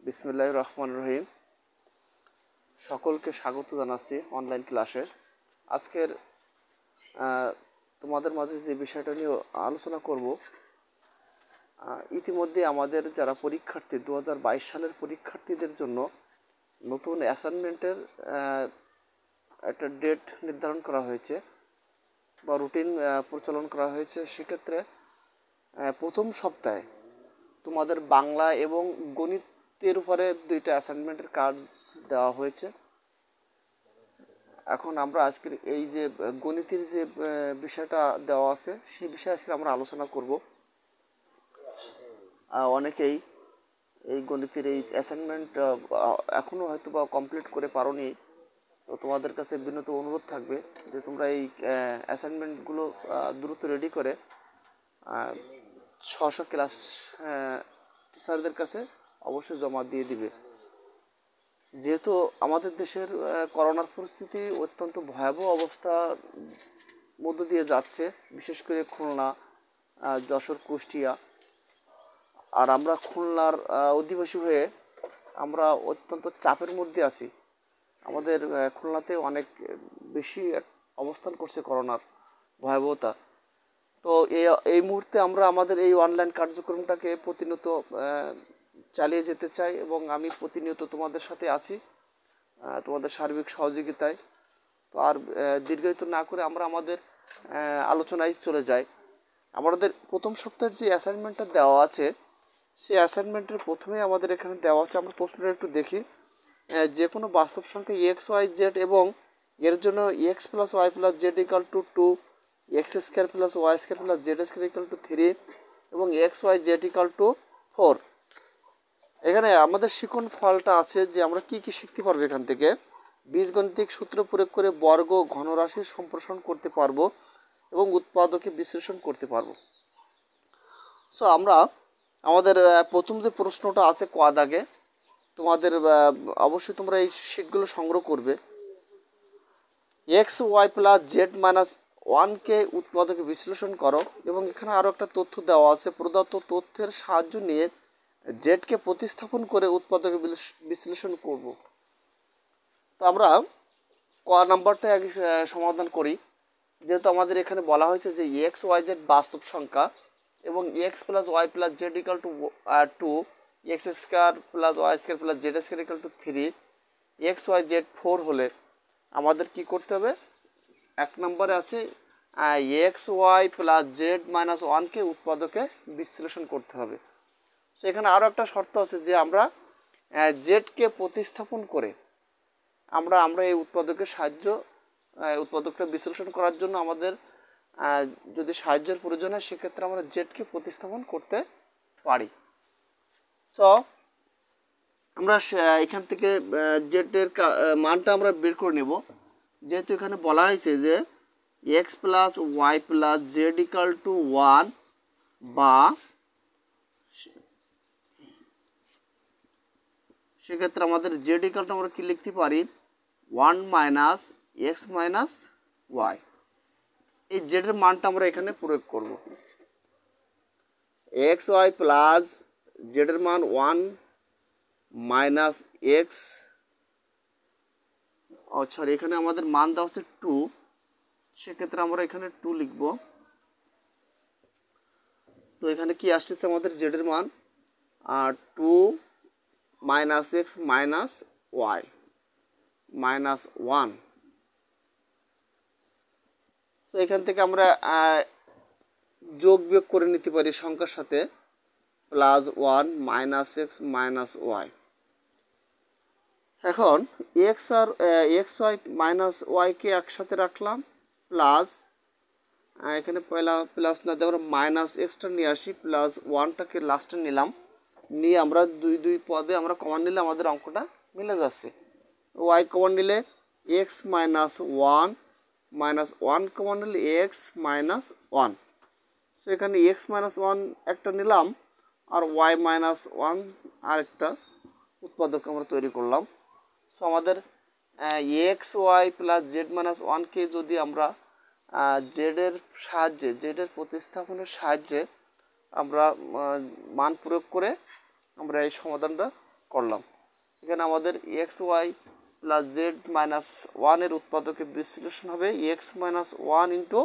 বিসমিল্লাহির রহমানির রহিম। সকলকে স্বাগত জানাচ্ছি অনলাইন ক্লাসে। আজকের তোমাদের মাঝে যে বিষয়টা নিয়ে আলোচনা করব, ইতিমধ্যে আমাদের যারা পরীক্ষার্থী 2022 সালের পরীক্ষার্থীদের জন্য নতুন অ্যাসাইনমেন্টের একটা ডেট নির্ধারণ করা হয়েছে বা রুটিন প্রচলন করা হয়েছে। সেক্ষেত্রে প্রথম সপ্তাহে তোমাদের বাংলা এবং গণিতের উপরে 2টা অ্যাসাইনমেন্টের কাজ দেওয়া হয়েছে। এখন আমরা আজকের এই যে গণিতের যে বিষয়টা দেওয়া আছে সেই বিষয়ে আজকে আমরা আলোচনা করব। অনেকেই এই গণিতের এই অ্যাসাইনমেন্ট এখনও হয়তো বা কমপ্লিট করে পারোনি, তো তোমাদের কাছে বিনীত অনুরোধ থাকবে যে তোমরা এই অ্যাসাইনমেন্টগুলো দ্রুত রেডি করে 600 ক্লাস টিচারদের কাছে অবশ্যই জমা দিয়ে দিবে। যেহেতু আমাদের দেশের করোনার পরিস্থিতি অত্যন্ত ভয়াবহ অবস্থার মধ্য দিয়ে যাচ্ছে, বিশেষ করে খুলনা, যশোর, কুষ্টিয়া, আর আমরা খুলনার অধিবাসী হয়ে আমরা অত্যন্ত চাপের মধ্যে আছি। আমাদের খুলনাতে অনেক বেশি অবস্থান করছে করোনার ভয়াবহতা। তো এই মুহূর্তে আমরা আমাদের এই অনলাইন কার্যক্রমটাকে প্রতিনিয়ত চালিয়ে যেতে চাই এবং আমি প্রতিনিয়ত তোমাদের সাথে আছি, তোমাদের সার্বিক সহযোগিতায়। তো আর দীর্ঘায়িত না করে আমরা আমাদের আলোচনায় চলে যাই। আমাদের প্রথম সপ্তাহের যে অ্যাসাইনমেন্টটা দেওয়া আছে সেই অ্যাসাইনমেন্টের প্রথমেই আমাদের এখানে দেওয়া আছে, আমরা প্রশ্নটা একটু দেখি। যে কোনো বাস্তব সংখ্যা এক্স ওয়াই জেড এবং এর জন্য X plus Y plus Z equal to 2, x square plus Y square plus Z square equal to 3 এবং X Y Z equal to 4। এখানে আমাদের শিখন ফলটা আছে যে আমরা কি কি শিখতে পারবো এখান থেকে। বীজগণিতিক সূত্র প্রয়োগ করে বর্গ ঘনরাশির সম্প্রসারণ করতে পারবো এবং উৎপাদকে বিশ্লেষণ করতে পারবো। সো আমরা আমাদের প্রথম যে প্রশ্নটা আছে ক দাগে, তোমাদের অবশ্যই তোমরা এই শিটগুলো সংগ্রহ করবে। X Y plus Z minus 1কে উৎপাদকে বিশ্লেষণ করো এবং এখানে আরও একটা তথ্য দেওয়া আছে। প্রদত্ত তথ্যের সাহায্য নিয়ে জেডকে প্রতিস্থাপন করে উৎপাদকে বিশ্লেষণ করব। তো আমরা ক নাম্বারটা আগে সমাধান করি। যেহেতু আমাদের এখানে বলা হয়েছে যে এক্স ওয়াই জেড বাস্তব সংখ্যা এবং X plus Y plus Z equal to 2, x square plus Y square plus Z square equal to 3, x Y Z 4 হলে আমাদের কি করতে হবে। এক নম্বরে আছে x Y plus Z minus 1কে উৎপাদকে বিশ্লেষণ করতে হবে। সেখানে আরও একটা শর্ত আছে যে আমরা জেডকে প্রতিস্থাপন করে আমরা এই উৎপাদকের উৎপাদকটা বিশ্লেষণ করার জন্য আমাদের যদি সাহায্যের প্রয়োজন হয় সেক্ষেত্রে আমরা জেডকে প্রতিস্থাপন করতে পারি। সো আমরা এখান থেকে জেডের মানটা আমরা বের করে নেব। যেহেতু এখানে বলা হয়েছে যে x plus Y plus Z equal to 1 বা সেক্ষেত্রে আমাদের জেড ইকালটা আমরা কি লিখতে পারি 1 মাইনাস এক্স মাইনাস ওয়াই। এই জেডের মানটা আমরা এখানে প্রয়োগ করব। এক্স ওয়াই প্লাস জেডের মান 1 মাইনাস এক্স, সরি এখানে আমাদের মান দেওয়া হচ্ছে 2, সেক্ষেত্রে আমরা এখানে 2 লিখব। তো এখানে কি আসছে আমাদের জেডের মান 2 minus x minus Y minus 1। তো এখান থেকে আমরা যোগ বিয়োগ করে নিতে পারি সংখ্যার সাথে, plus 1 minus x minus Y. এখন এক্স আর এক্স ওয়াই মাইনাস ওয়াইকে একসাথে রাখলাম, প্লাস এখানে পয়লা প্লাস না দিয়ে আমরা মাইনাস এক্সটা নিয়ে আসি, প্লাস 1টাকে লাস্টে নিলাম, নিয়ে আমরা দুই পদে আমরা কমন নিলে আমাদের অঙ্কটা মিলে যাচ্ছে। ওয়াই কমন নিলে এক্স মাইনাস 1 মাইনাস 1 কমন নিলে এক্স মাইনাস 1। সো এখানে এক্স মাইনাস 1 একটা নিলাম আর ওয়াই মাইনাস 1 আরেকটা উৎপাদক আমরা তৈরি করলাম। সো আমাদের x Y plus Z minus 1কে যদি আমরা জেডের সাহায্যে জেডের প্রতিস্থাপনের সাহায্যে আমরা মান প্রয়োগ করে আমরা এই সমাধানটা করলাম। এখানে আমাদের x Y plus Z minus ওয়ানের উৎপাদকের বিশ্লেষণ হবে X minus one into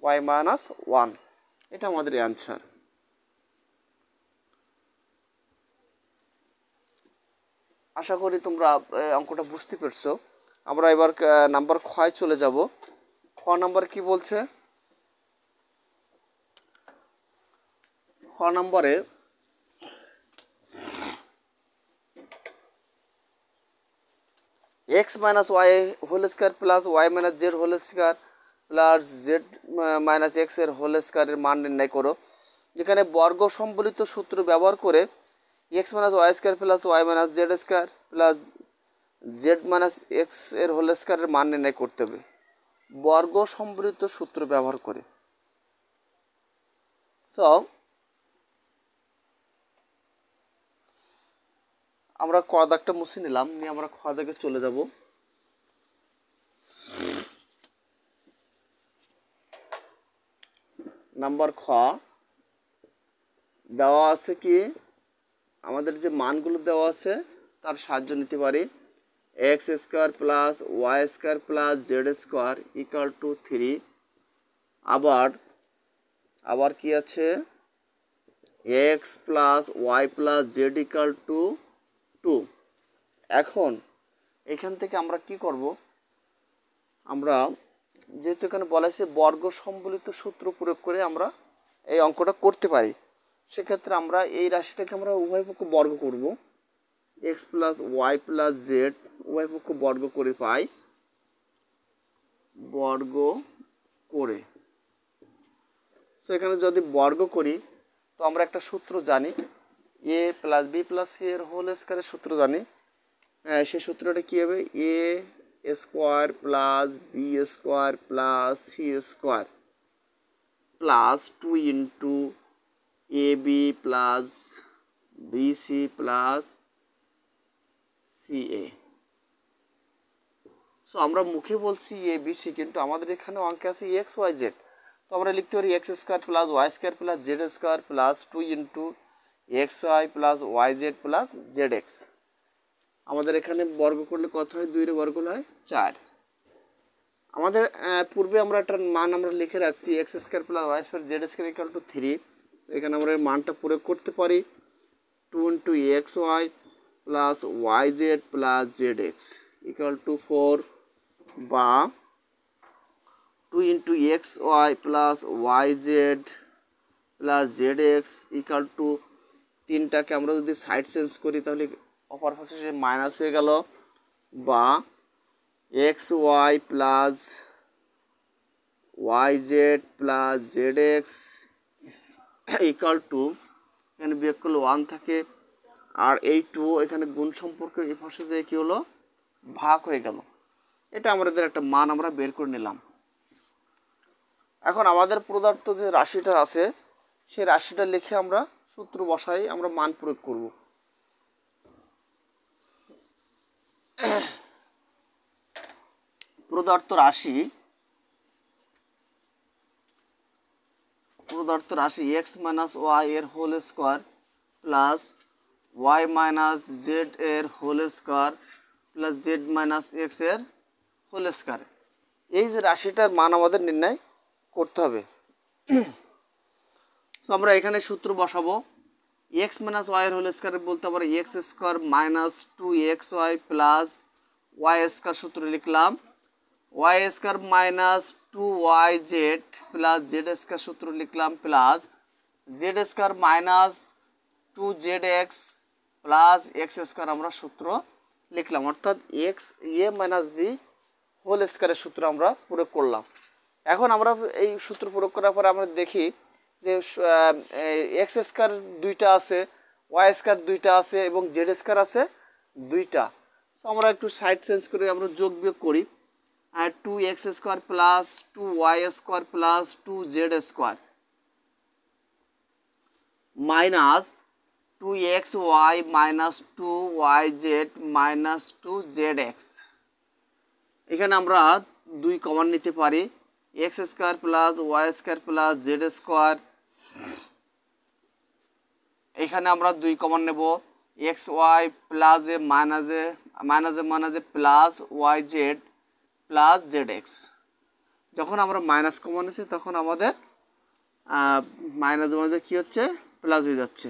Y minus one. এটা আমাদের অ্যান্সার। আশা করি তোমরা অঙ্কটা বুঝতে পেরেছো। আমরা এবার নাম্বার খয় চলে যাব। খ নাম্বার কি বলছে? খ নম্বরে X minus Y whole square plus Y minus Z whole square plus Z minus X এর হোল স্কোয়ারের মান নির্ণয় করো। যেখানে বর্গ সম্বলিত সূত্র ব্যবহার করে X minus Y square plus Y minus Z square plus Z minus X এর হোল স্কোয়ারের মান নির্ণয় করতে হবে বর্গ সম্বলিত সূত্র ব্যবহার করে। সো আমরা ক দাগটা মুছে নিলাম, নিয়ে আমরা খ দাগে চলে যাব। নাম্বার খ দেওয়া আছে কি, আমাদের যে মানগুলো দেওয়া আছে তার সাহায্য নিতে পারি। X square plus Y square plus Z square equal to 3। আবার কি আছে, x plus Y plus Z equal to 2। এখন এখান থেকে আমরা কি করব, আমরা যেহেতু এখানে বলা হয়েছে বর্গ সম্বলিত সূত্র প্রয়োগ করে আমরা এই অঙ্কটা করতে পারি, সেক্ষেত্রে আমরা এই রাশিটাকে আমরা উভয় পক্ষ বর্গ করব। X plus Y plus Z উভয় পক্ষ বর্গ করে পাই, বর্গ করে। সো এখানে যদি বর্গ করি তো আমরা একটা সূত্র জানি, A plus B plus C এর হোল স্কোয়ারের সূত্র জানি। সেই সূত্রটা কী হবে, A square plus B square plus C square plus 2 into A B plus B C plus C A. So আমরা মুখে বলছি এ বি সি, কিন্তু আমাদের এখানে অঙ্কে আছে এক্স ওয়াই জেড। তো আমরা লিখতে পারি X square plus Y square plus Z square plus 2 into x Y plus Y Z plus Z X. আমাদের এখানে বর্গ করলে কত হয়, 2 এর বর্গ হয় 4। আমাদের পূর্বে আমরা একটা মান আমরা লিখে রাখছি X square plus Y square Z square equal to 3। এখানে আমরা এই মানটা প্রয়োগ করতে পারি 2 into x Y plus Y Z plus Z X equal to 4, বা 2 into x Y plus Y Z plus Z X equal to, তিনটাকে আমরা যদি সাইড চেঞ্জ করি তাহলে অপর পাশে মাইনাস হয়ে গেল, বা X Y plus Y Z plus Z X equal to, এখানে বিয়োগ করলে 1 থাকে, আর এই 2 এখানে গুণ সম্পর্ক এই পাশে যে কী হলো, ভাগ হয়ে গেল। এটা আমাদের একটা মান আমরা বের করে নিলাম। এখন আমাদের প্রদত্ত যে রাশিটা আছে সেই রাশিটা লিখে আমরা সূত্র বসাই, আমরা মান প্রয়োগ করব। প্রদত্ত রাশি এক্স মাইনাস ওয়াই এর whole square plus Y minus Z এর whole square plus Z minus X এর হোল স্কোয়ার, এই যে রাশিটার মান আমাদের নির্ণয় করতে হবে। তো আমরা এখানে সূত্র বসাবো। এক্স মাইনাস ওয়াই এর হোল স্কোয়ার বলতে আমরা X square minus 2 XY plus Y square সূত্র লিখলাম, Y square minus 2YZ plus Z square সূত্র লিখলাম, plus Z square minus 2ZX plus x square আমরা সূত্র লিখলাম, অর্থাৎ X A minus B whole স্কোয়ারের সূত্র আমরা প্রয়োগ করলাম। এখন আমরা এই সূত্র প্রয়োগ করার পরে আমরা দেখি যে এক্স স্কোয়ার 2টা আছে, ওয়াই স্কোয়ার 2টা আছে এবং জেড স্কোয়ার আছে 2টা। তো আমরা একটু সাইড চেঞ্জ করে আমরা যোগ বিয়োগ করি, 2x square plus 2y square plus 2z square minus 2xy minus 2yz minus 2zx। এখানে আমরা 2 কমন নিতে পারি, X square plus Y square plus Z square, এখানে আমরা 2 কমন নেব, X Y plus A minus A minus A plus Y Z plus Z X. যখন আমরা minus common নিচ্ছি তখন আমাদের মাইনাস মাইনাসে কী হচ্ছে, প্লাস হয়ে যাচ্ছে।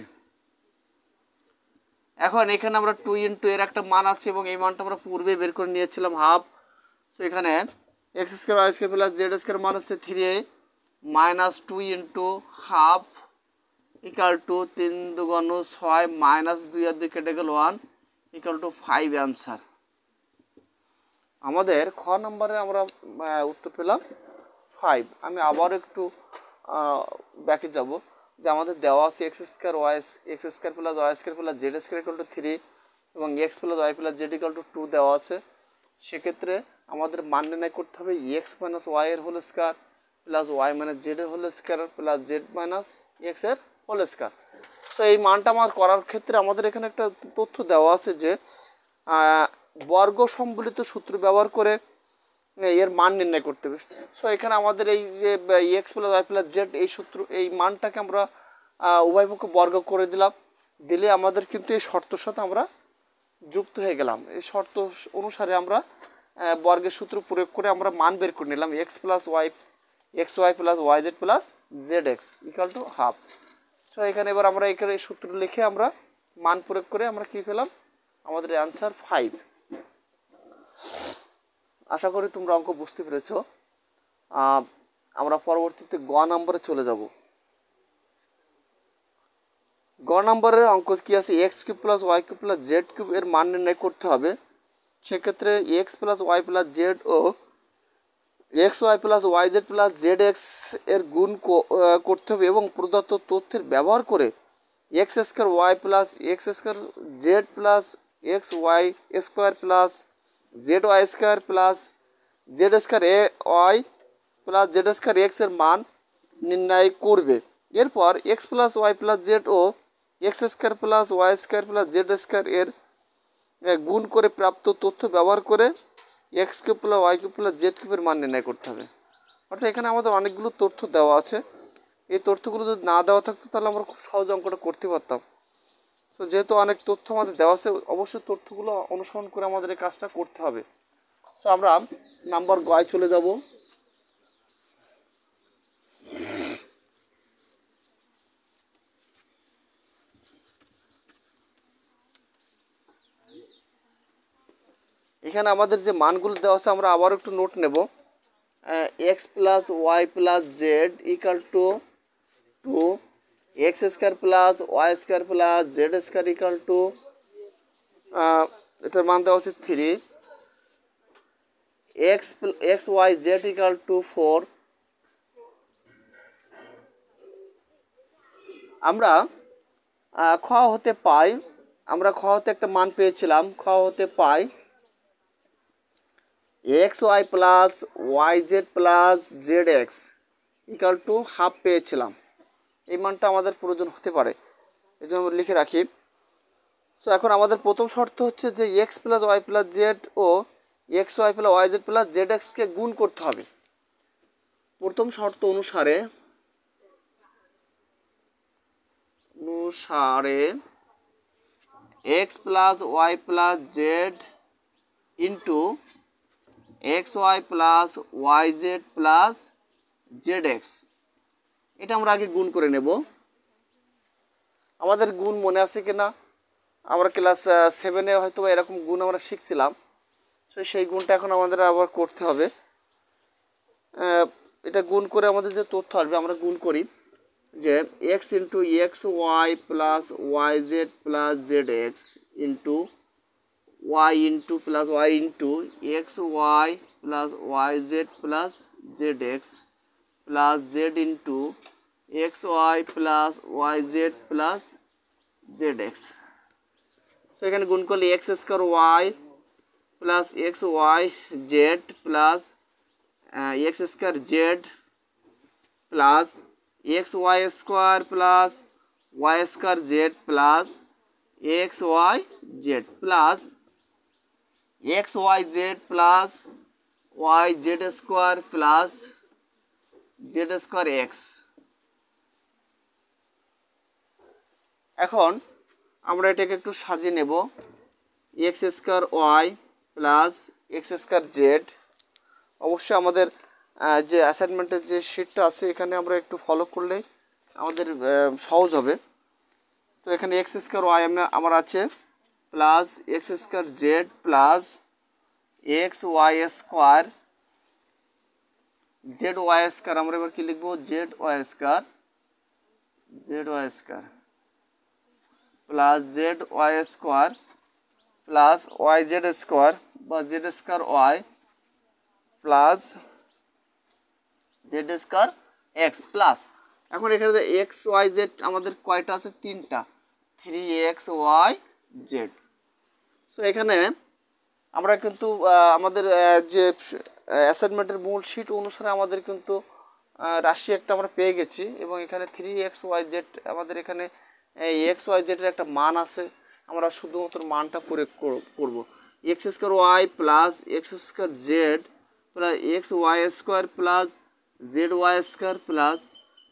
এখন এখানে আমরা 2 ইন্টু এর একটা মান আছে এবং এই মানটা আমরা পূর্বে বের করে নিয়েছিলাম হাফ। সো এখানে x square Y square plus Z square মান হচ্ছে 3 minus 2 into half equal to 3 দুগুণ 6 মাইনাস 2 আর 2 কেটে গেল 1 ইকাল টু 5 অ্যান্সার। আমাদের খ নম্বরে আমরা উত্তর পেলাম 5। আমি আবার একটু ব্যাকে যাব যে আমাদের দেওয়া আছে x square plus Y square plus Z square equal to 3 এবং X plus Y plus Z equal to 2 দেওয়া আছে। সেক্ষেত্রে আমাদের মান নির্ণয় করতে হবে এক্স মাইনাস ওয়াই এর whole square plus Y minus Z এর whole square plus Z minus X এর হোল স্কোয়ার। সো এই মানটা আমার করার ক্ষেত্রে আমাদের এখানে একটা তথ্য দেওয়া আছে যে বর্গ সম্বলিত সূত্র ব্যবহার করে এর মান নির্ণয় করতে হবে। সো এখানে আমাদের এই যে x plus Y plus Z এই সূত্র এই মানটাকে আমরা উভয় পক্ষ বর্গ করে দিলে আমাদের কিন্তু এই শর্তর সাথে আমরা যুক্ত হয়ে গেলাম। এই শর্ত অনুসারে আমরা বর্গের সূত্র প্রয়োগ করে আমরা মান বের করে নিলাম X Y plus Y Z plus Z x equal to half. So এখানে এবার আমরা এখানে সূত্র লিখে আমরা মান প্রয়োগ করে আমরা কী পেলাম, আমাদের অ্যান্সার 5। আশা করি তোমরা অঙ্ক বুঝতে পেরেছ। আমরা পরবর্তীতে গ নম্বরে চলে যাব। গ নম্বরের অঙ্ক কী আছে, X cube plus Y cube plus Z cube এর মান নির্ণয় করতে হবে। সেক্ষেত্রে X plus Y plus Z ও x Y plus Y Z plus Z X এর গুণ করতে হবে এবং প্রদত্ত তথ্যের ব্যবহার করে X square Y plus x square Z plus x Y square plus Z Y square plus Z square এ Y plus Z square X এর মান নির্ণয় করবে। এরপর x plus Y plus Z ও x square plus Y square plus Z square এর গুণ করে প্রাপ্ত তথ্য ব্যবহার করে X cube plus Y cube plus Z কিউবের মান নির্ণয় করতে হবে। অর্থাৎ এখানে আমাদের অনেকগুলো তথ্য দেওয়া আছে। এই তথ্যগুলো যদি না দেওয়া থাকতো তাহলে আমরা খুব সহজ অঙ্কটা করতে পারতাম। সো যেহেতু অনেক তথ্য আমাদের দেওয়া আছে, অবশ্যই তথ্যগুলো অনুসরণ করে আমাদের এই কাজটা করতে হবে। সো আমরা নাম্বার গয় চলে যাব। এখানে আমাদের যে মানগুলো দেওয়া আছে আমরা আবার একটু নোট নেব। X plus Y plus Z equal to 2, x square plus Y square plus Z square equal to এটার মান দেওয়া আছে 3, x Y Z equal to 4। আমরা খ হতে পাই, আমরা খ হতে একটা মান পেয়েছিলাম, খ হতে পাই X Y plus Y Z plus Z x equal to half পেয়েছিলাম। এই মানটা আমাদের প্রয়োজন হতে পারে, এই জন্য আমরা লিখে রাখি। সো এখন আমাদের প্রথম শর্ত হচ্ছে যে x plus Y plus Z ও x Y plus Y Z plus z এক্সকে গুণ করতে হবে। প্রথম শর্ত অনুসারে x plus Y plus z into x Y plus Y Z plus Z x, এটা আমরা আগে গুণ করে নেব। আমাদের গুণ মনে আছে কিনা, আমরা ক্লাস 7-এ হয়তো এরকম গুণ আমরা শিখছিলাম। সো সেই গুণটা এখন আমাদের আবার করতে হবে। এটা গুণ করে আমাদের যে তথ্য আসবে আমরা গুণ করি যে x into x Y plus Y Z plus Z x into y into plus y into x Y plus Y Z plus Z x plus z into x Y plus Y Z plus Z x. So এখানে গুণ করলে x square Y plus x Y Z plus x square Z plus x Y square plus Y square Z plus x Y Z plus x Y Z plus Y z square plus Z square x. এখন আমরা এটাকে একটু সাজিয়ে নেব। X square Y plus x square z. অবশ্যই আমাদের যে অ্যাসাইনমেন্টের যে শিটটা আছে এখানে আমরা একটু ফলো করলে আমাদের সহজ হবে। তো এখানে এক্স স্কোয়ার ওয়াই আমার আছে plus x square Z plus x Y square z Y square. আমরা এবার কি লিখবো? Z Y square plus Z Y square plus Y z square বা z square Y plus Z square x plus. এখন এখানে x Y Z আমাদের কয়টা আছে? 3টা, 3xy z। সো এখানে আমরা কিন্তু আমাদের যে অ্যাসাইনমেন্টের মূল শিট অনুসারে আমাদের কিন্তু রাশি একটা আমরা পেয়ে গেছি এবং এখানে 3xy z আমাদের এখানে xy z এর একটা মান আছে। আমরা শুধুমাত্র মানটা প্রয়োগ করব। X square Y plus x square Z plus x Y square plus Z Y square plus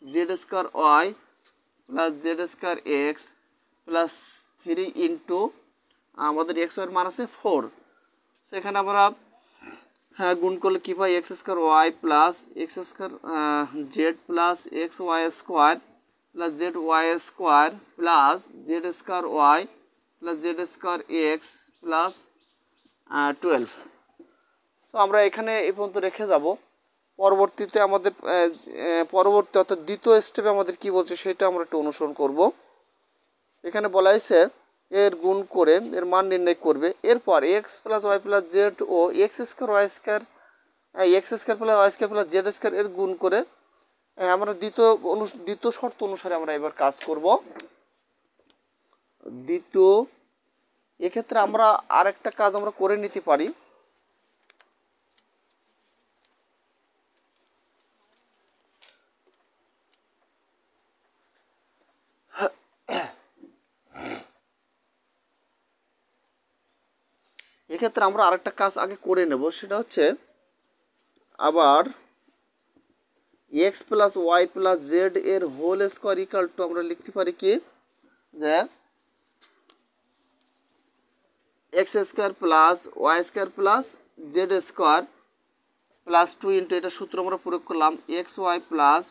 Z square Y plus Z square x plus 3 into আমাদের এক্স ওয়াইয়ের মান আছে 4। সো এখানে আমরা গুণ করলে কী পাই? X square Y plus x square Z plus x Y square plus Z Y square plus Z square Y plus Z square x plus 12। So আমরা এখানে এই পর্যন্ত রেখে যাব। পরবর্তীতে আমাদের পরবর্তী অর্থাৎ দ্বিতীয় স্টেপে আমাদের কি বলছে সেটা আমরা একটু অনুসরণ করব। এখানে বলা হয়েছে এর গুণ করে এর মান নির্ণয় করবে। এরপর x plus Y plus Z ও x square Y square x square plus Y square plus Z square এর গুণ করে আমরা দ্বিতীয় শর্ত অনুসারে আমরা এবার কাজ করব। দ্বিতীয় এক্ষেত্রে আমরা আরেকটা কাজ আমরা করে নিতে পারি। এক্ষেত্রে আমরা আরেকটা কাজ আগে করে নেব, সেটা হচ্ছে আবার x plus Y plus z এর হোল স্কোয়ার ইকাল টু আমরা লিখতে পারি কি যে x square plus Y square plus Z square plus 2 into এটা সূত্র আমরা প্রয়োগ করলাম x Y plus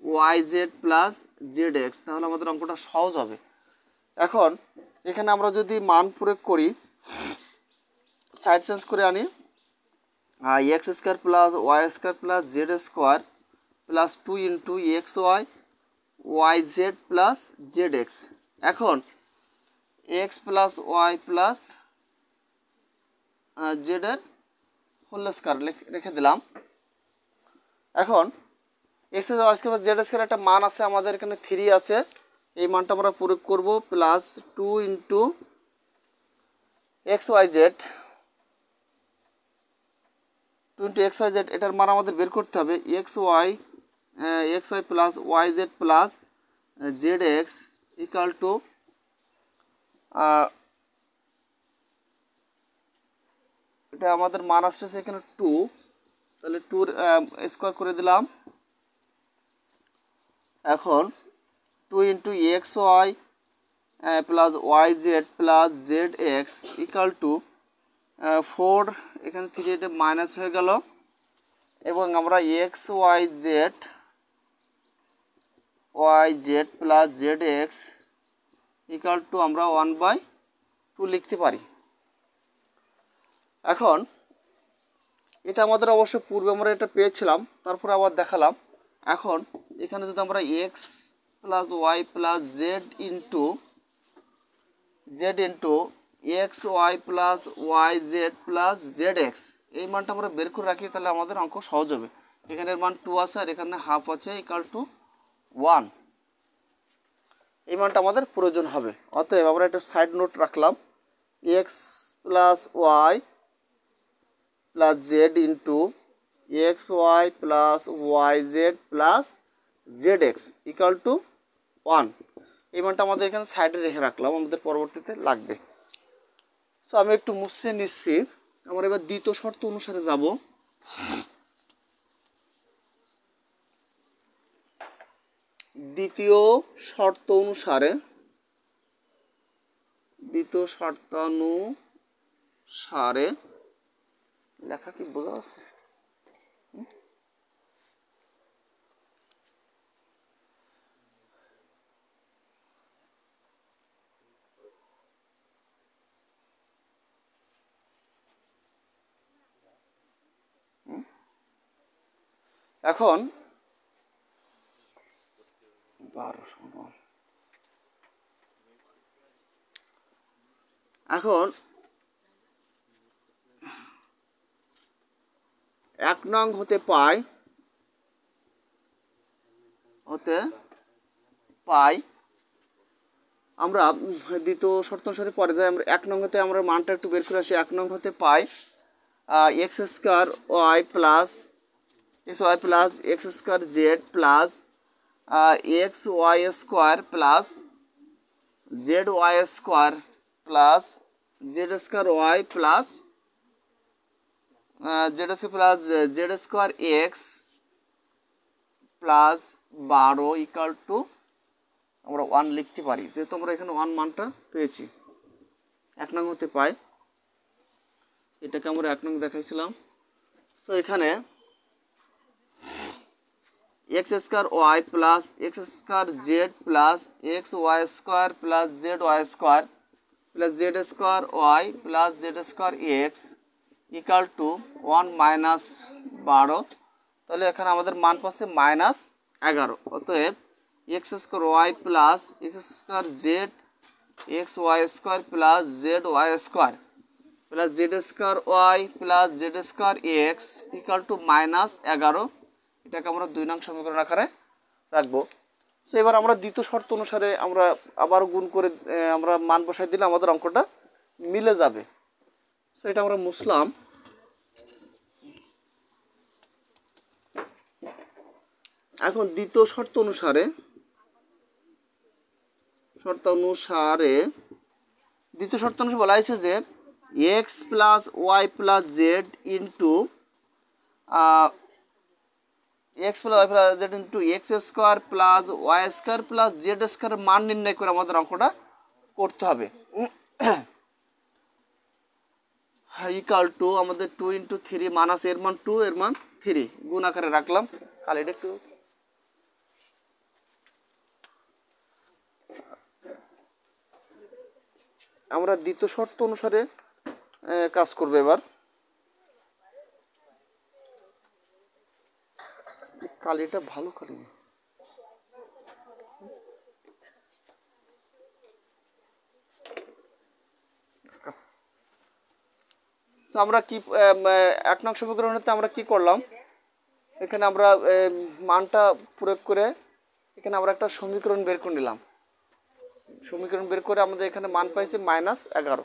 Y Z plus Z x. তাহলে আমাদের অঙ্কটা সহজ হবে। এখন এখানে আমরা যদি মান প্রয়োগ করি, সাইড চেঞ্জ করে আনি, x square plus Y square plus Z square plus 2 into x y y Z plus Z x. এখন এক্স প্লাস ওয়াই প্লাস জেডের হোল স্কোয়ার রেখে দিলাম। এখন x Y square plus Z square একটা মান আছে আমাদের এখানে 3 আছে, এই মানটা আমরা প্রয়োগ করব plus 2 into x Y z 2 into x Y z এটার মান আমাদের বের করতে হবে। X Y plus Y Z plus Z x equal to এটা আমাদের মান আসছে এখানে 2, তাহলে 2 স্কোয়ার করে দিলাম। এখন 2 into x Y plus Y Z plus Z x equal to 4, এখানে 3 এটা মাইনাস হয়ে গেল এবং আমরা x Y Z plus Z x equal to আমরা 1/2 লিখতে পারি। এখন এটা আমাদের অবশ্য পূর্বে আমরা এটা পেয়েছিলাম, তারপরে আবার দেখালাম। এখন এখানে যদি আমরা x plus Y plus z into x Y plus Y Z plus Z x এই মানটা আমরা বের করে রাখি, তাহলে আমাদের অঙ্ক সহজ হবে। এখানের মান 2 আছে আর এখানে হাফ আছে ইকাল টু 1, এই মানটা আমাদের প্রয়োজন হবে। অতএব আমরা একটা সাইড নোট রাখলাম, x plus Y plus z into x Y plus Y Z plus Z x equal to 1, এই মানটা আমাদের এখানে সাইডে রেখে রাখলাম, আমাদের পরবর্তীতে লাগবে। সো আমি একটু মুছে নিচ্ছি। আমরা এবার দ্বিতীয় শর্ত অনুসারে যাব। দ্বিতীয় শর্ত অনুসারে দ্বিতীয় শর্তানুসারে লেখা কি বোঝা যাচ্ছে? এখন 12 এখন 1 নং হতে পাই আমরা দ্বিতীয় শর্ত অনুসারে পরে যাই। আমরা 1 নং হতে আমরা মানটা একটু বের করে আসি। 1 নং হতে পাই x square Y plus x square Z plus x Y square plus Z Y square plus Z square Y plus Z square x plus 12 equal to আমরা 1 লিখতে পারি, যেহেতু আমরা এখানে 1 মানটা পেয়েছি। 1 নং হতে পাই, এটাকে আমরা 1 নং দেখাইছিলাম। সো এখানে x square Y plus x square Z plus x Y square plus Z Y square plus Z square Y plus Z square x equal to 1 minus 12। তাহলে এখানে আমাদের মান পাচ্ছে -11। অতএব x square Y plus x square z x Y square plus Z Y square plus Z square Y plus Z square x equal to -11। এটাকে আমরা 2 নং সমীকরণ আকারে রাখবো। সো এবার আমরা দ্বিতীয় শর্ত অনুসারে আমরা আবার গুণ করে আমরা মান বসাই দিলে আমাদের অঙ্কটা মিলে যাবে। সো এটা আমরা মুছলাম। এখন দ্বিতীয় শর্ত অনুসারে বলা হয়েছে যে x plus Y plus z into x square plus Y square plus Z square মান নির্ণয় করে আমাদের অঙ্কটা করতে হবে। ইকুয়াল টু আমাদের 2 × 3 মাইনাস এর মান 2 এর মান 3 গুণ আকারে রাখলাম। কালি এটা একটু আমরা দ্বিতীয় শর্ত অনুসারে কাজ করব। এবার কালিটা ভালো কালি না। আমরা কি 1 নং সমীকরণে আমরা কি করলাম, এখানে আমরা মানটা প্রয়োগ করে এখানে আমরা একটা সমীকরণ বের করে নিলাম। সমীকরণ বের করে আমাদের এখানে মান পাইছে -11।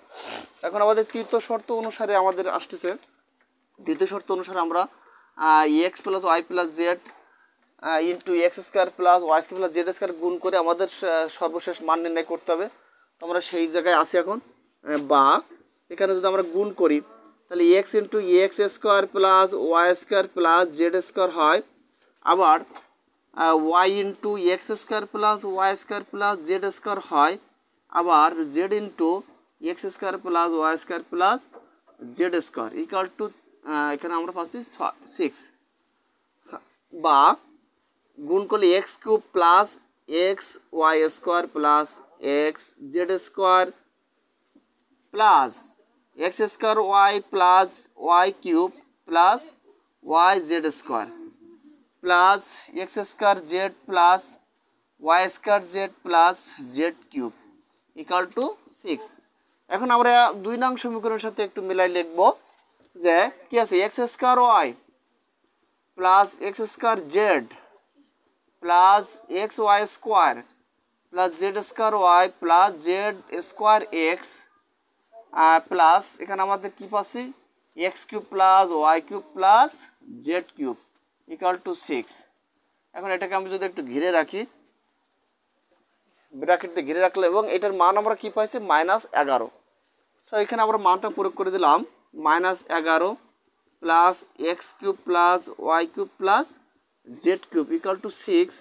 এখন আমাদের তৃতীয় শর্ত অনুসারে আমাদের আসতেছে, দ্বিতীয় শর্ত অনুসারে আমরা x plus Y plus z into x square plus Y square plus Z square গুণ করে আমাদের সর্বশেষ মান নির্ণয় করতে হবে। তো আমরা সেই জায়গায় আসি এখন। বা এখানে যদি আমরা গুণ করি তাহলে x into x square plus Y square plus Z square হয়। আবার y into x square plus Y square plus Z square হয়। আবার z into x square plus Y square plus Z square equal to এখানে আমরা পাচ্ছি 6। বা গুণ করলে x cube plus x Y square plus x z square plus x square Y plus Y cube plus Y z square plus x square Z plus Y square Z plus Z cube equal to 6। এখন আমরা 2 নং সমীকরণের সাথে একটু মিলাই লিখব যে কি আছে, x square Y plus x square Z plus x Y square plus Z square Y plus Z square x plus এখানে আমাদের কি পাচ্ছি x cube plus Y cube plus Z cube equal to 6। এখন এটাকে আমি যদি একটু ঘিরে রাখি, ব্র্যাকেট দিয়ে ঘিরে রাখলে, এবং এটার মান আমরা কি পাইছি -11। সো এখানে আমরা মানটা প্রয়োগ করে দিলাম -11 plus x cube plus Y cube plus Z cube equal to 6।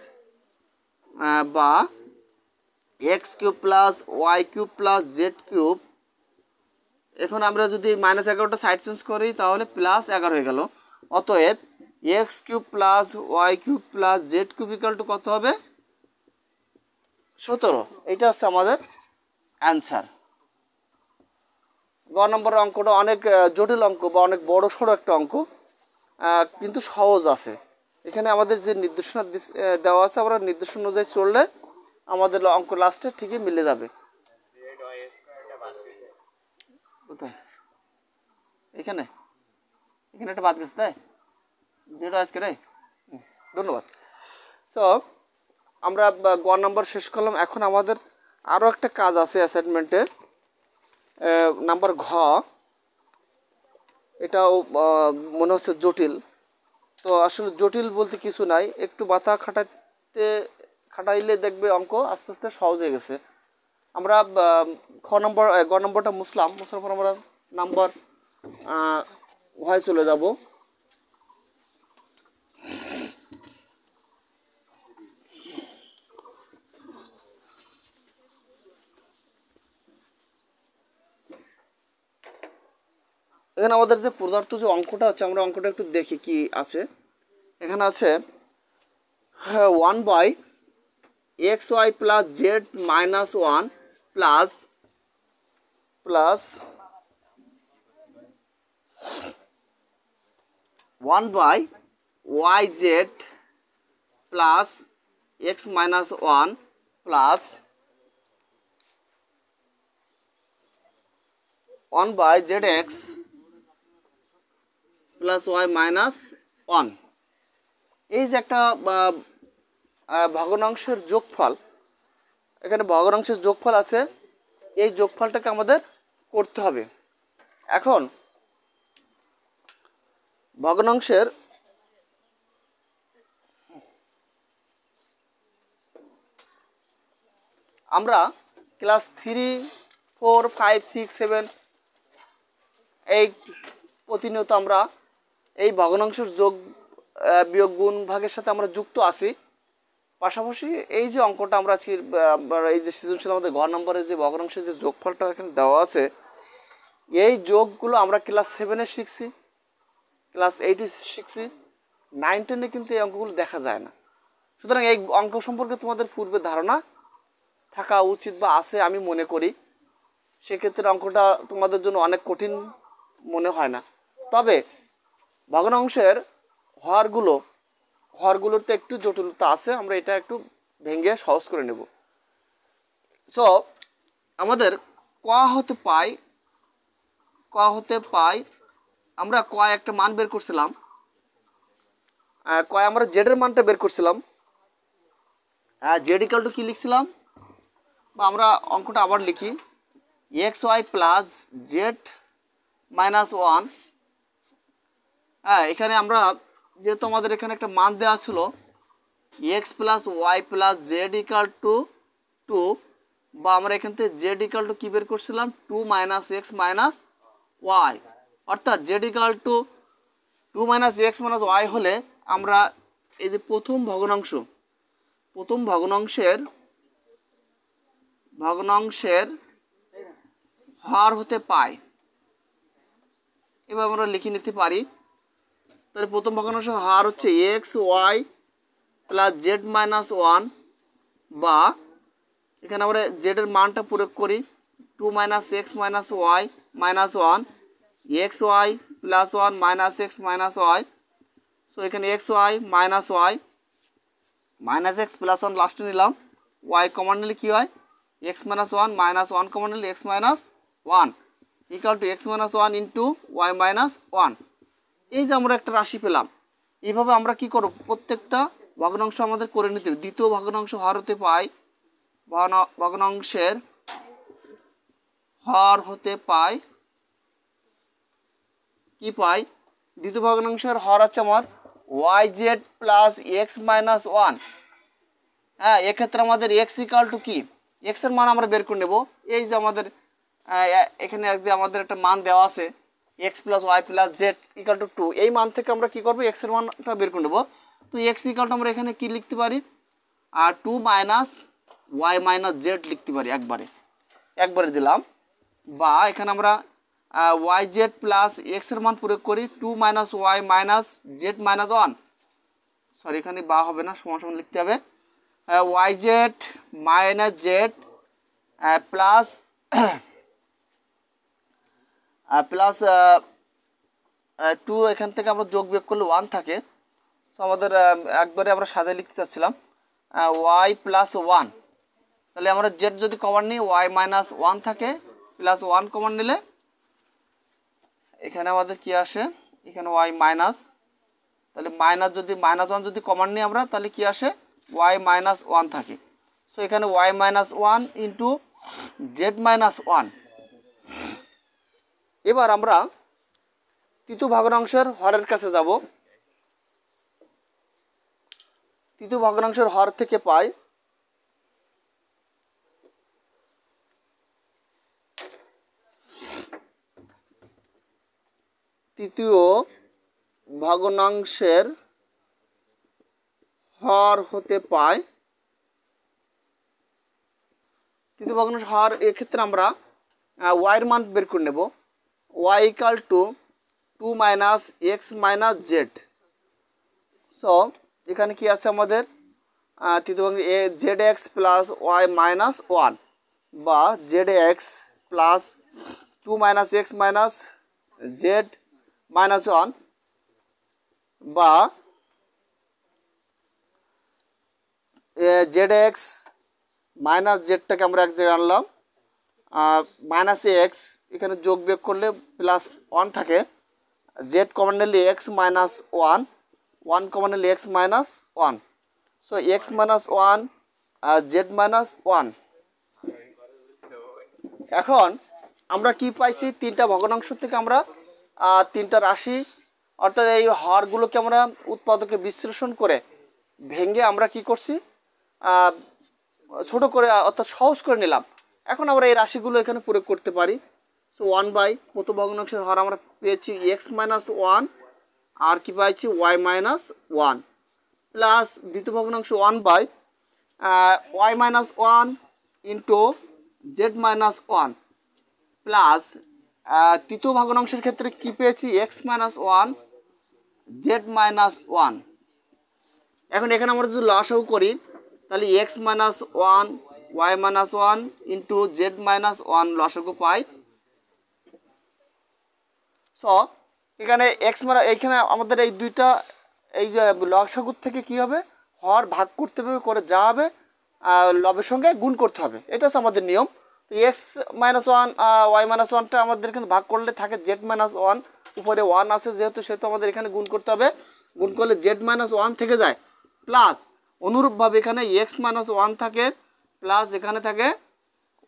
বা x cube plus Y cube plus Z cube, এখন আমরা যদি -11টা সাইড চেঞ্জ করি তাহলে +11 হয়ে গেল। অতএব x cube plus Y cube plus Z cube equal to কত হবে? 17। এটা হচ্ছে আমাদের অ্যান্সার। গ নম্বরের অঙ্কটা অনেক জটিল অঙ্ক বা অনেক বড় সড়ো একটা অঙ্ক, কিন্তু সহজ আছে। এখানে আমাদের যে নির্দেশনা দেওয়া আছে, আমরা নির্দেশনা অনুযায়ী চললে আমাদের অঙ্ক লাস্টে ঠিকই মিলে যাবে। কোথায়? এখানে এখানে একটা বাদ গেছে, তাই যেটা আজকে রে। ধন্যবাদ। সো আমরা গ নম্বর শেষ করলাম। এখন আমাদের আরও একটা কাজ আছে অ্যাসাইনমেন্টে, নাম্বার ঘ। এটাও মনে হচ্ছে জটিল। তো আসলে জটিল বলতে কিছু নাই, একটু মাথা খাটাইলে দেখবে অঙ্ক আস্তে আস্তে সহজ হয়ে গেছে। আমরা গ নম্বরটা মুছলাম, মুছার পর আমরা নাম্বার হয় চলে যাব। এখানে আমাদের যে পদার্থ যে অঙ্কটা আছে, আমরা অঙ্কটা একটু দেখি কি আছে। এখানে আছে 1/xy plus Z minus 1 plus 1/yz plus x minus 1 plus 1/zx plus y minus 1। এই যে একটা ভগ্নাংশের যোগফল, এখানে ভগ্নাংশের যোগফল আছে, এই যোগফলটাকে আমাদের করতে হবে। এখন ভগ্নাংশের আমরা ক্লাস 3, 4, 5, 6, 7, 8 প্রতিনিয়ত আমরা এই ভগ্নাংশের যোগ বিয়োগ গুণ ভাগের সাথে আমরা যুক্ত আছি। পাশাপাশি এই যে অঙ্কটা আমরা আজকে এই যে সৃজনশীল আমাদের ঘর নম্বরের যে ভগ্নাংশের যে যোগফলটা এখানে দেওয়া আছে, এই যোগগুলো আমরা ক্লাস 7-এ শিখছি, ক্লাস 8-এ শিখছি, 9, 10-এ কিন্তু এই অঙ্কগুলো দেখা যায় না। সুতরাং এই অঙ্ক সম্পর্কে তোমাদের পূর্বে ধারণা থাকা উচিত বা আছে আমি মনে করি। সেক্ষেত্রে অঙ্কটা তোমাদের জন্য অনেক কঠিন মনে হয় না। তবে ভগ্নাংশের হরগুলোতে একটু জটিলতা আছে, আমরা এটা একটু ভেঙে সহজ করে নেব। সো আমাদের ক হতে পাই আমরা ক একটা মান বের করছিলাম, ক আমরা জেডের মানটা বের করছিলাম। জেড ইকাল টু কী লিখছিলাম, বা আমরা অঙ্কটা আবার লিখি, x Y plus Z minus 1। এখানে আমরা যেহেতু আমাদের এখানে একটা মান দেওয়া ছিল x plus Y plus Z equal to 2, বা আমরা এখান থেকে জেড ইকাল টু কী বের করছিলাম 2 মাইনাস এক্স মাইনাস ওয়াই, অর্থাৎ z equal to 2 minus x minus y হলে আমরা এই যে প্রথম ভগ্নাংশের হর হতে পাই, এবার আমরা লিখে নিতে পারি। তাহলে প্রথম ভগ্নাংশের হর হচ্ছে x Y plus Z minus 1, বা এখানে আমরা জেডের মানটা প্রয়োগ করি 2 minus x minus Y minus 1, x Y plus 1 minus x minus y. So এখানে x Y minus x plus 1 লাস্টে নিলাম, ওয়াই কমন নিলে কী হয় এক্স মাইনাস 1 মাইনাস 1 কমন নিলে x minus 1 equal to x minus 1 into Y minus 1। এই যে আমরা একটা রাশি পেলাম। এইভাবে আমরা কি করব, প্রত্যেকটা ভগ্নাংশ আমাদের করে নিতে হবে। দ্বিতীয় ভগ্নাংশ হর হতে পাই, ভগ্নাংশের হর হতে পাই কি পাই, দ্বিতীয় ভগ্নাংশের হর হচ্ছে আমার y Z plus x minus 1। এক্ষেত্রে আমাদের এক্স ইকাল টু কি, এক্সের মান আমরা বের করে নেব। এই যে আমাদের এখানে যে আমাদের একটা মান দেওয়া আছে x plus Y plus Z equal to 2, এই মান থেকে আমরা কি করব এক্সের মানটা বের করে নেব। তো এক্স ইকাল টু আমরা এখানে কি লিখতে পারি, 2 মাইনাস ওয়াই মাইনাস জেড লিখতে পারি একবারে দিলাম। বা এখানে আমরা ওয়াই জেড প্লাস এক্সের মান প্রয়োগ করি 2 minus Y minus z minus 1, sorry এখানে বা হবে না, সমান সমান লিখতে হবে y z minus z plus plus 2, এখান থেকে আমরা যোগ বিয়োগ করলে 1 থাকে। সো আমাদের একবারে আমরা সাজায় লিখতে চাচ্ছিলাম ওয়াই প্লাস 1, তাহলে আমরা জেড যদি কমন নিই ওয়াই মাইনাস 1 থাকে, প্লাস 1 কমন নিলে এখানে আমাদের কি আসে, এখানে ওয়াই মাইনাস, তাহলে মাইনাস যদি মাইনাস 1 যদি কমন নিই আমরা, তাহলে কি আসে ওয়াই মাইনাস 1 থাকে। সো এখানে y minus 1 into z minus 1। এবার আমরা তৃতীয় ভগ্নাংশের হরের কাছে যাব। তৃতীয় ভগ্নাংশের হর থেকে পাই তৃতীয় ভগ্নাংশের হর হতে পাই তৃতীয় ভগ্নাংশ হর, এক্ষেত্রে আমরা ওয়াইয়ের মান বের করে নেব। Y equal to 2 minus x minus z. So এখানে কি আছে আমাদের তৃতীয় ভগ্নাংশ z x plus Y minus 1 বা z x plus 2 minus x minus z minus 1 বা জেড এক্স মাইনাস জেডটাকে আমরা এক জায়গায় আনলাম, মাইনাস এক্স এখানে যোগ বিয়োগ করলে প্লাস 1 থাকে, জেড কমন নিলে এক্স মাইনাস 1 কমন নিলে x minus 1। So x minus 1 Z minus 1। এখন আমরা কি পাইছি, তিনটা ভগ্নাংশ থেকে আমরা তিনটা রাশি অর্থাৎ এই হরগুলোকে আমরা উৎপাদকে বিশ্লেষণ করে ভেঙে আমরা কি করছি ছোট করে অর্থাৎ সহজ করে নিলাম। এখন আমরা এই রাশিগুলো এখানে প্রয়োগ করতে পারি। সো 1 বাই প্রথম ভগ্নাংশের হর আমরা পেয়েছি এক্স মাইনাস 1 আর কি পাইছি ওয়াই মাইনাস 1 প্লাস দ্বিতীয় ভগ্নাংশ 1 by y minus 1 into z minus 1 plus তৃতীয় ভগ্নাংশের ক্ষেত্রে কি পেয়েছি এক্স মাইনাস 1 জেড মাইনাস 1। এখন এখানে আমরা যদি লসাগু করি তাহলে x minus 1 y minus 1 into z minus 1 লসাগু পাই। সো এখানে এক্স মানে এইখানে আমাদের এই দুইটা এই যে লসাগুর থেকে কি হবে হর ভাগ করতে হবে, করে যা হবে লবের সঙ্গে গুণ করতে হবে, এটা হচ্ছে আমাদের নিয়ম। তো এক্স মাইনাস 1 ওয়াই মাইনাস 1টা আমাদের এখানে ভাগ করলে থাকে জেড মাইনাস 1, উপরে 1 আছে যেহেতু সেহেতু আমাদের এখানে গুণ করতে হবে, গুণ করলে জেড মাইনাস 1 থেকে যায়, প্লাস অনুরূপভাবে এখানে এক্স মাইনাস 1 থাকে প্লাস এখানে থাকে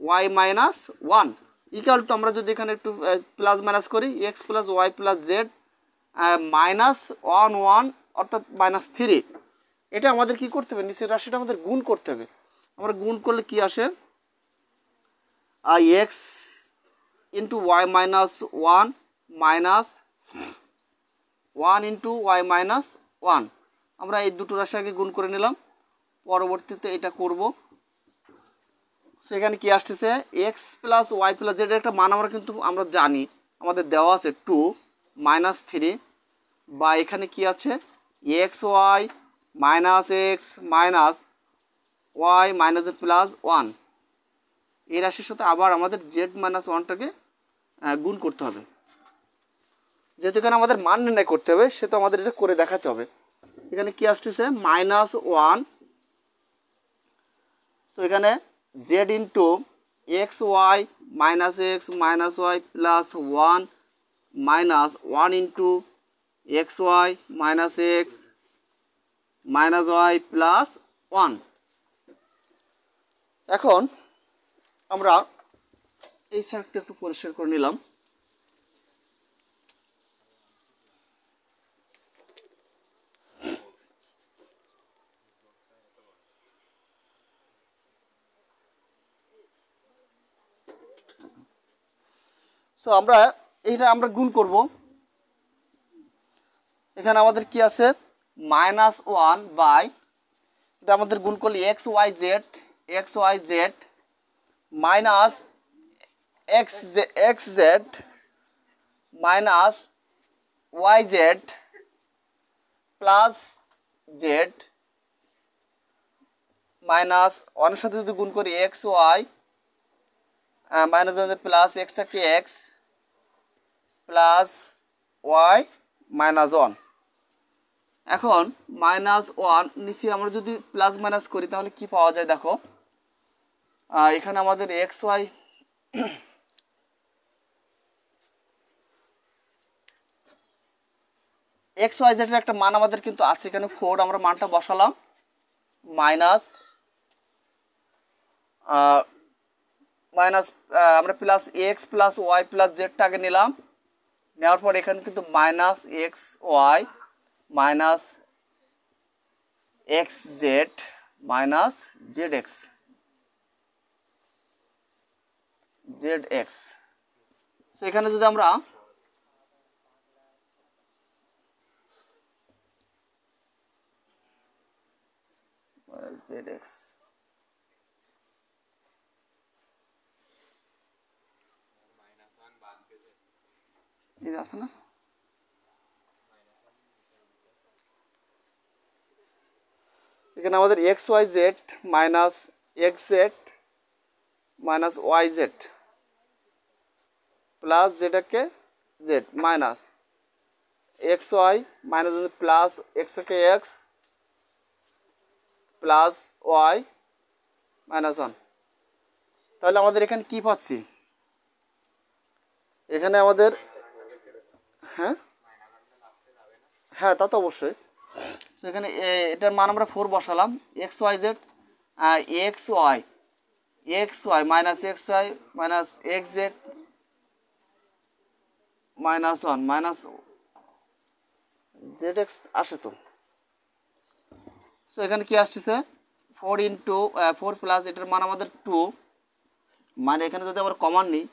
ওয়াই মাইনাস 1 ইকুয়াল টু আমরা যদি এখানে একটু প্লাস মাইনাস করি x plus Y plus Z minus 1 অর্থাৎ মাইনাস 3। এটা আমাদের কি করতে হবে, নিচের রাশিটা আমাদের গুণ করতে হবে। আমরা গুণ করলে কি আসে x into Y minus 1 minus 1 into Y minus 1। আমরা এই দুটো রাশি আগে গুণ করে নিলাম, পরবর্তীতে এটা করব। সেখানে কি আসতেছে x plus Y plus z একটা মান আমরা কিন্তু আমরা জানি আমাদের দেওয়া আছে 2 মাইনাস 3 বা এখানে কি আছে x Y minus x minus Y minus plus 1। এই রাশির সাথে আবার আমাদের জেড মাইনাস 1টাকে গুণ করতে হবে, যেহেতু এখানে আমাদের মান নির্ণয় করতে হবে সে তো আমাদের এটা করে দেখাতে হবে। এখানে কি আসতেছে মাইনাস 1, সো এখানে z into x Y minus x minus y plus 1 minus 1 into x Y minus x minus y plus 1। এখন আমরা এই সাইডটা একটু পরিষ্কার করে নিলাম। সো আমরা এইটা আমরা গুণ করব। এখানে আমাদের কি আছে -1 বাই এটা আমাদের গুণ করলে x Y z x Y z minus x z minus y Z plus Z minus ওয়ানের সাথে যদি গুণ করি x Y minus plus x একে x plus Y minus one. এখন মাইনাস ওয়ান নিচে আমরা যদি প্লাস মাইনাস করি তাহলে কি পাওয়া যায় দেখো, এখানে আমাদের এক্স ওয়াই এক্স ওয়াই জেডের একটা মান আমাদের কিন্তু আছে এখানে 4, আমরা মানটা বসালাম মাইনাস মাইনাস আমরা plus x plus Y plus জেডটা আগে নিলাম, নেওয়ার পর এখানে কিন্তু minus x Y minus x z minus z x so এখানে যদি আমরা জেড এক্স আছে না, এখানে আমাদের x Y z minus x z minus y Z plus জেডকে z minus x Y minus plus এক্সকে x plus Y minus one. তাহলে আমাদের এখানে কি পাচ্ছি, এখানে আমাদের হ্যাঁ হ্যাঁ তা তো অবশ্যই। এখানে এটার মান আমরা 4 বসালাম, x Y z x Y minus x Y minus x z minus one minus z x আসে তো। সো এখানে কি আসছে 4 ইন্টু 4 প্লাস এটার মান আমাদের 2, মানে এখানে যদি আমরা কমন নিই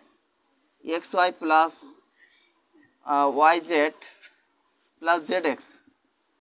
x Y plus Y Z plus Z x